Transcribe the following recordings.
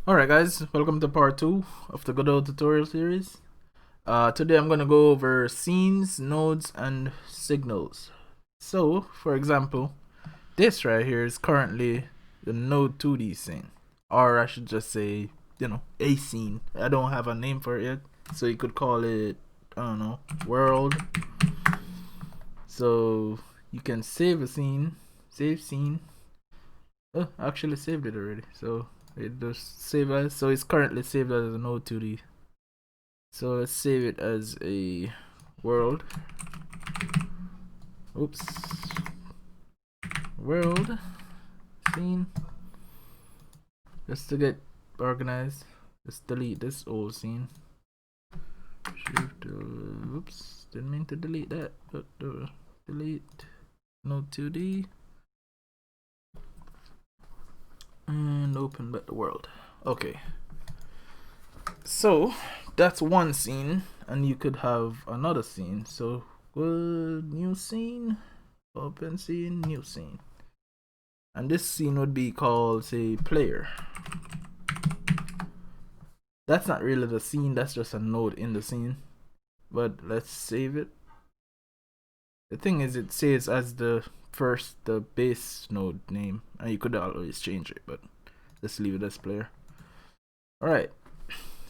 Alright guys, welcome to part 2 of the Godot tutorial series. Today I'm going to go over scenes, nodes, and signals. So, for example, this right here is currently the node 2D scene. Or I should just say, a scene. I don't have a name for it yet. So you could call it, I don't know, world. So you can save a scene, save scene. Oh, I actually saved it already. So it does save as, so it's currently saved as a node 2D. So let's save it as a world. Oops. World scene. Just to get organized. Let's delete this old scene. Shift, oops, didn't mean to delete that. But delete node 2D. And open back the world. Okay. So that's one scene, and you could have another scene. So new scene, open scene, new scene, and this scene would be called, say, player. That's not really the scene, that's just a node in the scene, but let's save it. The thing is, it says as the base node name, and you could always change it, but let's leave it as player. Alright,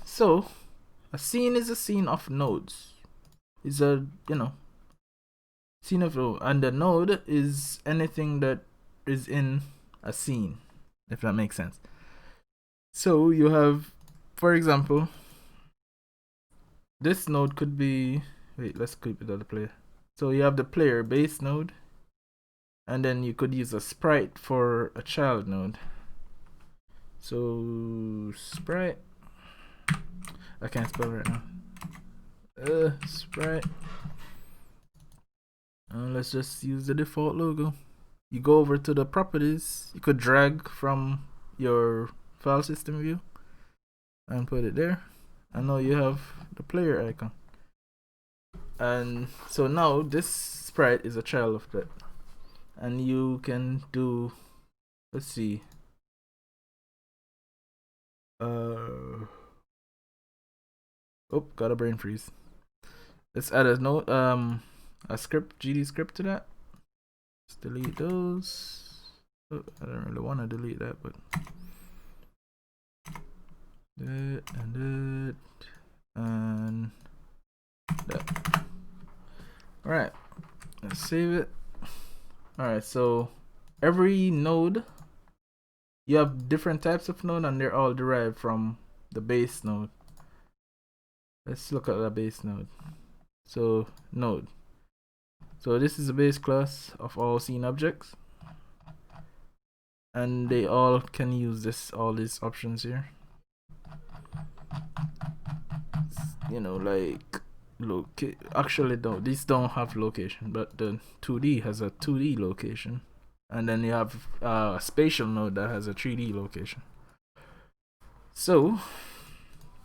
so a scene is a scene of nodes. It's a, scene of node, and the node is anything that is in a scene, if that makes sense. So you have, for example, this node could be, wait, let's keep it as the player. So you have the player base node, and then you could use a sprite for a child node. So sprite, I can't spell right now. Sprite. Let's just use the default logo. You go over to the properties. You could drag from your file system view and put it there. And now you have the player icon. And so now this sprite is a child of that. And you can do, let's see. Oh, got a brain freeze. Let's add a note, a script, GD script to that. Let's delete those. Oh, I don't really want to delete that, but that and that and that. Alright, let's save it. Alright, so every node, you have different types of node, and they're all derived from the base node. Let's look at the base node. So node. So this is the base class of all scene objects, and they all can use all these options here. Like actually no, these don't have location, but the 2D has a 2D location, and then you have a spatial node that has a 3D location. So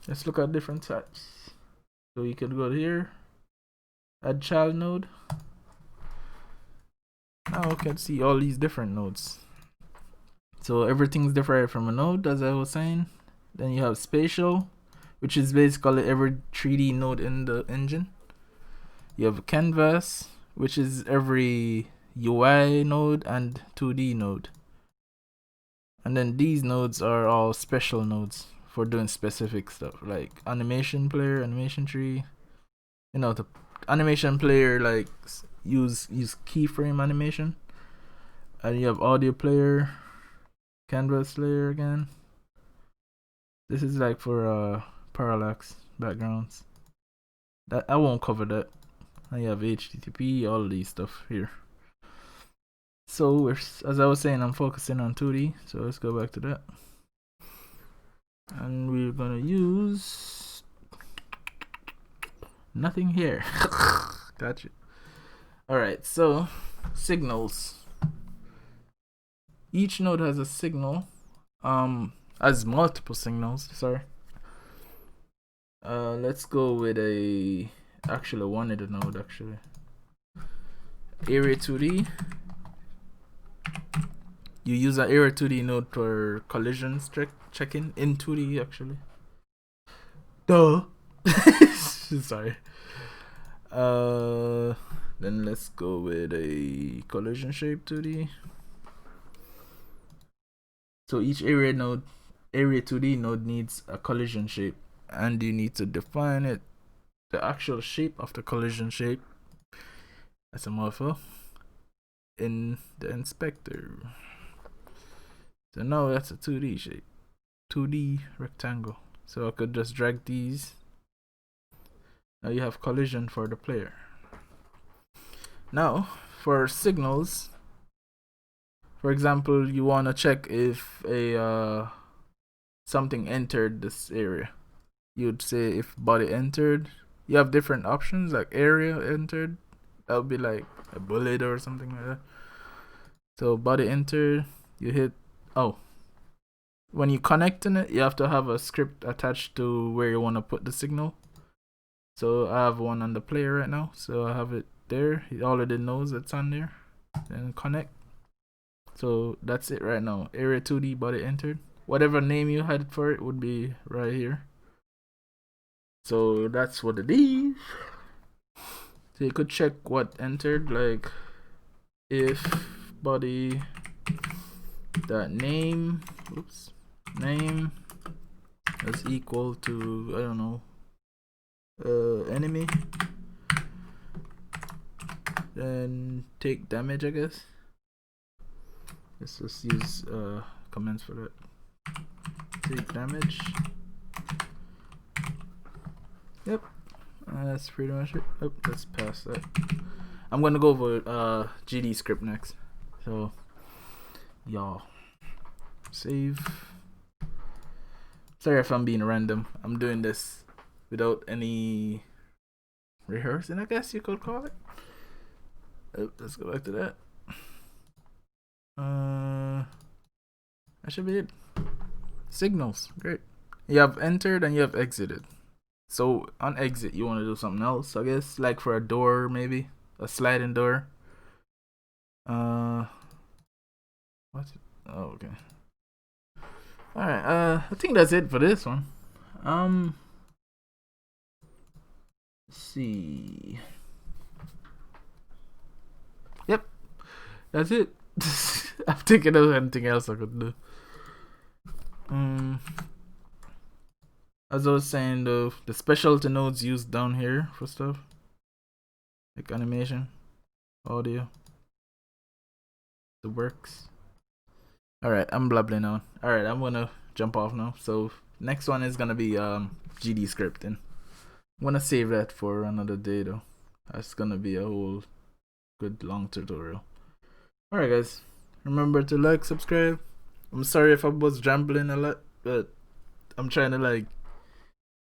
let's look at different types. So you can go here, add child node. Now we can see all these different nodes. So everything's different from a node, as I was saying. Then you have spatial, which is basically every 3D node in the engine. You have canvas, which is every UI node and 2D node. And then these nodes are all special nodes for doing specific stuff, like animation player, animation tree. The animation player, like use keyframe animation. And you have audio player, canvas layer again. This is like for parallax backgrounds. That I won't cover that. I have HTTP, all of these stuff here. So as I was saying, I'm focusing on 2D. So let's go back to that. And we're gonna use nothing here. Gotcha. Alright, so signals. Each node has a signal. Has multiple signals, sorry. Let's go with actually one of the node actually. Area 2D. You use an Area 2D node for collision checking in 2D actually. Duh. Sorry. Then let's go with a collision shape 2D. So each area 2D node needs a collision shape, and you need to define it, the actual shape of the collision shape, as a mouthful, in the inspector. So now that's a 2D shape, 2D rectangle. So I could just drag these. Now you have collision for the player. Now for signals, for example, you want to check if a something entered this area. You'd say if body entered. You have different options like area entered. That would be like a bullet or something like that. So body entered, you hit when you connecting it, you have to have a script attached to where you want to put the signal. So I have one on the player right now, so I have it there. He already knows it's on there. Then connect. So that's it right now. Area 2D body entered. Whatever name you had for it would be right here. So that's what it is. So you could check what entered, like if body that name is equal to, I don't know, enemy, then take damage, I guess. Let's just use comments for that. Take damage. Yep, that's pretty much it. Oh, let's pass that. I'm gonna go over GD script next. So y'all save. Sorry if I'm being random. I'm doing this without any rehearsing, I guess you could call it. Oh, let's go back to that. That should be it. Signals, great. You have entered and you have exited. So on exit, you want to do something else, I guess, like for a door, maybe a sliding door. What? Oh, okay. All right. I think that's it for this one. Let's see. Yep, that's it. I'm thinking of anything else I could do. As I was saying, the specialty nodes used down here for stuff like animation, audio, the works. Alright, I'm blabbling on. Alright, I'm gonna jump off now. So next one is gonna be GD scripting. I'm gonna save that for another day though. That's gonna be a whole good long tutorial. Alright guys, remember to like, subscribe. I'm sorry if I was rambling a lot, but I'm trying to like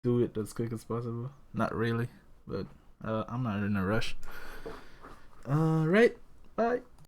do it as quick as possible. Not really, but I'm not in a rush. Alright, bye.